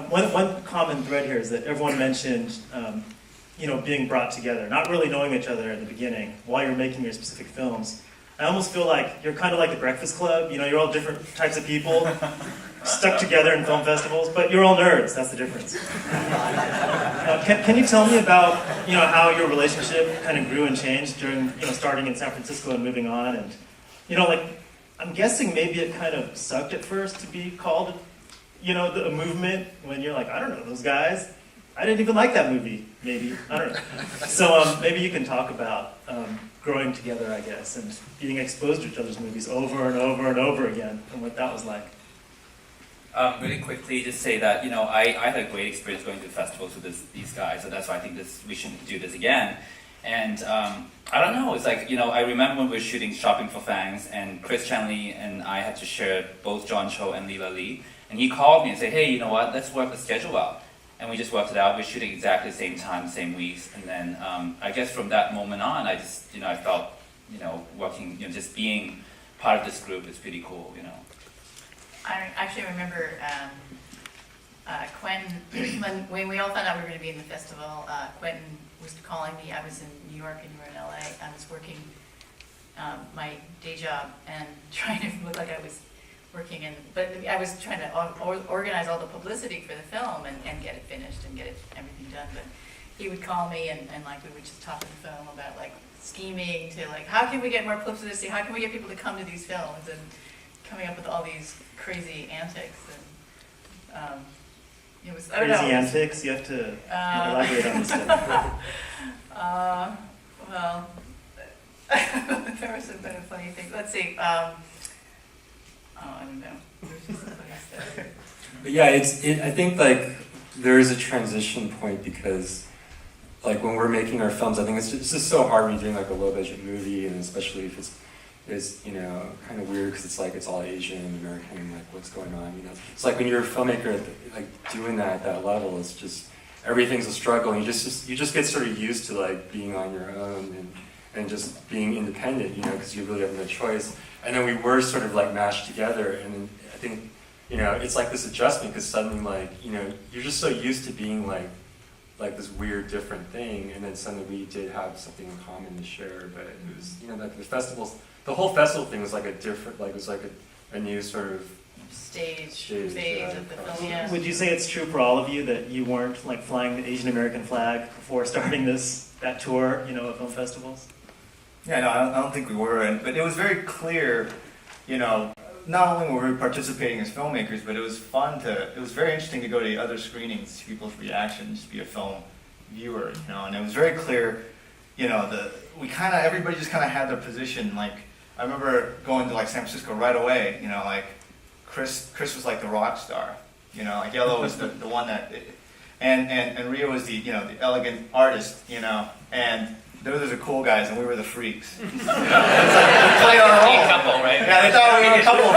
One common thread here is that everyone mentioned, being brought together, not really knowing each other at the beginning while you're making your specific films. I almost feel like you're kind of like the Breakfast Club. You're all different types of people stuck together in film festivals, but you're all nerds. That's the difference. Can you tell me about how your relationship kind of grew and changed during starting in San Francisco and moving on? And I'm guessing maybe it kind of sucked at first to be called a movement when you're like, I don't know those guys. I didn't even like that movie, maybe. I don't know. So maybe you can talk about growing together, I guess, and being exposed to each other's movies over and over and over again, and what that was like. Really quickly, just say that, I had a great experience going to festivals with these guys, so that's why I think we should do this again. And I don't know, it's like, I remember when we were shooting Shopping for Fangs, and Chris Chanley and I had to share both John Cho and Leela Lee, and he called me and said, hey, you know what, let's work the schedule out. And we just worked it out. We were shooting exactly the same time, same weeks, and then I guess from that moment on, I just, I felt, working, just being part of this group is pretty cool, I actually remember Quentin, when we all found out we were going to be in the festival, Quentin was calling me. I was in New York and you were in LA. I was working my day job and trying to look like I was working but I was trying to organize all the publicity for the film and get it finished and get everything done. But he would call me and we would just talk on the phone about scheming to how can we get more publicity? How can we get people to come to these films? And coming up with all these crazy antics. And it was crazy antics. You have to elaborate on this stuff. Well, there was a bit of funny things. Let's see. I don't know. There's just some funny stuff. But yeah, I think there is a transition point because when we're making our films, I think it's just so hard when you're doing a low budget movie, and especially if it's kind of weird because it's all Asian American, what's going on, It's when you're a filmmaker, doing that at that level, it's just everything's a struggle, and you just get sort of used to being on your own and just being independent, because you really have no choice. And then we were sort of mashed together, and then I think it's this adjustment because suddenly you're just so used to being this weird different thing, and then suddenly we did have something in common to share. But it was the festivals. The whole festival thing was a different, it was a new sort of stage phase of the film. Yeah. Would you say it's true for all of you that you weren't flying the Asian American flag before starting that tour, of film festivals? Yeah, no, I don't think we were, but it was very clear, not only were we participating as filmmakers, but it was very interesting to go to the other screenings, see people's reactions, be a film viewer, and it was very clear, everybody just kind of had their position. I remember going to San Francisco right away. Chris was the rock star. Yellow was the one that, and Rio was the the elegant artist. And those were the cool guys, and we were the freaks. It was we played our role. Couple, right? Yeah, they thought we were a couple.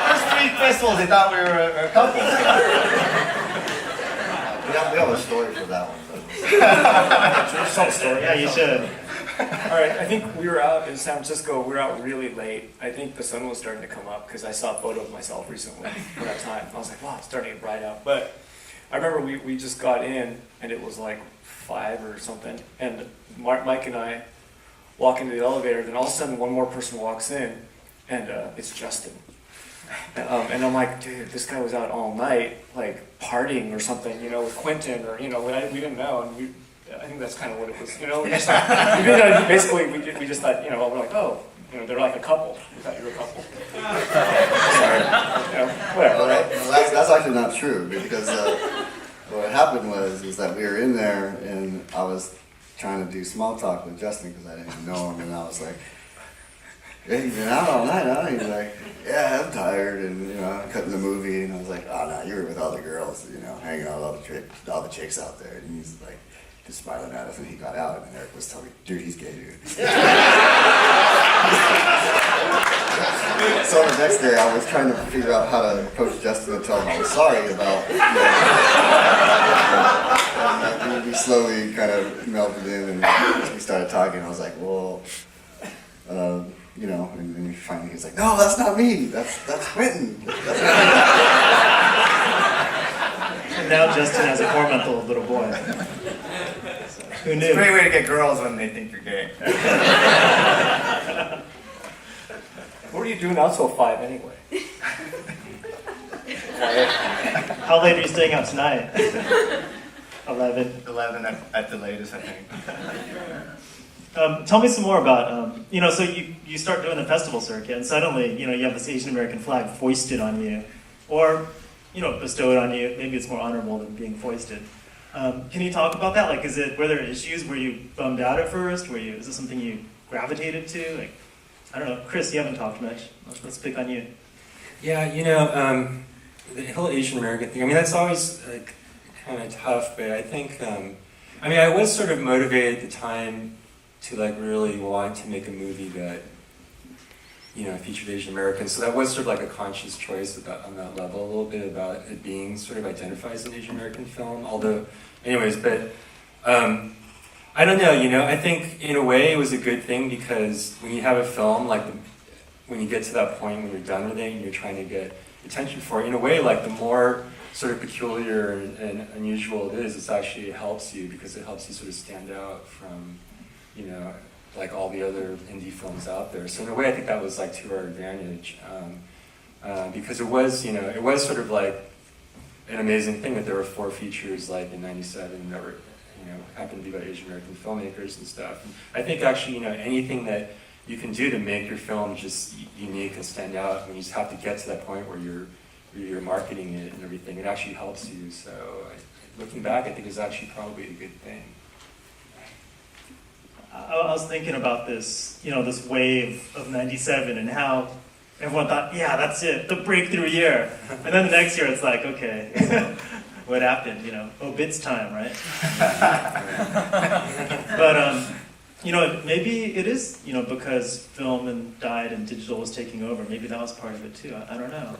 First 3 festivals, they thought we were a couple. We have a story for that one. Some story. Yeah, you should. All right, I think we were out in San Francisco. We were out really late. I think the sun was starting to come up because I saw a photo of myself recently at that time. I was like, wow, it's starting to get bright out. But I remember we just got in, and it was 5 or something. And Mike and I walk into the elevator, then all of a sudden one more person walks in, and it's Justin. And I'm like, dude, this guy was out all night, partying or something, with Quentin, or, we didn't know. And I think that's kind of what it was, We just basically, we just thought, we're like, oh, they're like a couple. We thought you were a couple. Sorry. Whatever, right? Well, that's actually not true, because what happened was that we were in there, and I was trying to do small talk with Justin because I didn't know him, and I was like, hey, you've been out all night, huh? He's like, yeah, I'm tired, and cutting the movie, and I was like, oh no, you were with all the girls, hanging out with all the chicks out there, and he's like, just smiling at us, and he got out, and Eric was telling me, dude, he's gay, dude. So the next day, I was trying to figure out how to approach Justin and tell him I was sorry about, and we slowly kind of melted in, and we started talking. I was like, well, and then finally he's like, no, that's not me. That's Quentin. now Justin has a 4-month-old little boy. So, who It's knew? a great way to get girls when they think you're gay. What are you doing out till 5 anyway? How late are you staying out tonight? 11. 11 at the latest, I think. Tell me some more about, so you start doing the festival circuit, and suddenly, you have this Asian American flag foisted on you, or, bestowed on you. Maybe it's more honorable than being foisted. Can you talk about that? Like, were there issues? Were you bummed out at first? Is this something you gravitated to? Like, I don't know. Chris, you haven't talked much. Let's pick on you. Yeah, the whole Asian American thing, I mean, that's always like, kind of tough, but I think, I was sort of motivated at the time to like really want to make a movie that, featured Asian Americans. So that was sort of like a conscious choice on that level, a little bit about it being sort of identified as an Asian American film. Although, anyways, but I don't know, I think in a way it was a good thing because when you have a film, like when you get to that point when you're done with it and you're trying to get attention for it, in a way, like the more sort of peculiar and unusual it is, it helps you because it helps you sort of stand out from, like all the other indie films out there. So in a way, I think that was like to our advantage because it was sort of like an amazing thing that there were 4 features like in '97 that were, happened to be about Asian American filmmakers and stuff. And I think actually, anything that you can do to make your film just unique and stand out when you just have to get to that point where you're marketing it and everything, it actually helps you. So looking back, I think it's actually probably a good thing. I was thinking about this, this wave of '97 and how everyone thought, yeah, that's it, the breakthrough year. And then the next year it's like, okay, what happened? Bits time, right? But, maybe it is, because film and died and digital was taking over. Maybe that was part of it too. I don't know.